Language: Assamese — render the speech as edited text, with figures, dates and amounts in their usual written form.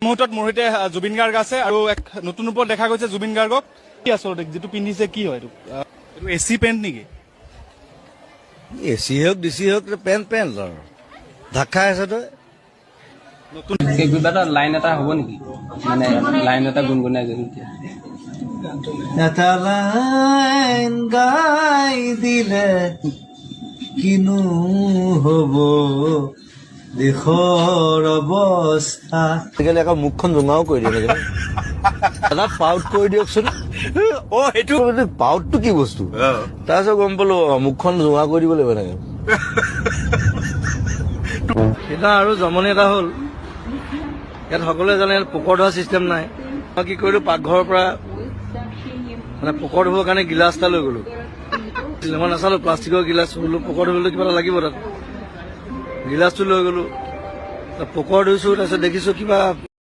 মুহূৰ্তত মোৰ সৈতে জুবিন গাৰ্গ আছে আৰু এক নতুন ৰূপত দেখা গৈছে জুবিন গাৰ্গক। কি আচলতে যিটো পিন্ধিছে কি হয় এইটো এচি পেণ্ট নেকি? এচি হোক ডিচি হোক পেণ্ট পেণ্ট আৰু ঢাকা আছে তই নতুন কিবা এটা লাইন এটা হ'ব নেকি? মানে লাইন এটা গুণগুণাই যদি এটা লাইন গাই দিলে কিনো হ'ব দেশৰ অৱস্থা। আজিকালি আকৌ মুখখন জোঙাও কৰি দিয়ে এটা পাউট কৰি দিয়কচোন। সেইটো পাউটটো কি বস্তু তাৰপিছত গম পালো মুখখন জোঙা কৰি দিব লাগিব এনেকে। সেইদিনা আৰু জমনি এটা হ'ল, ইয়াত সকলোৱে জানে পোকৰ ধোৱা চিষ্টেম নাই। মই কি কৰিলো পাকঘৰৰ পৰা মানে পোকৰ ধুবৰ কাৰণে গিলাচ এটা লৈ গলো। মই নাচালো প্লাষ্টিকৰ গিলাচ, বোলো পোকৰ ধুবলৈ কিবা এটা লাগিব তাত। গিলাচটো লৈ গলো পোকৰ ধুইছো, তাৰপিছত দেখিছো কিবা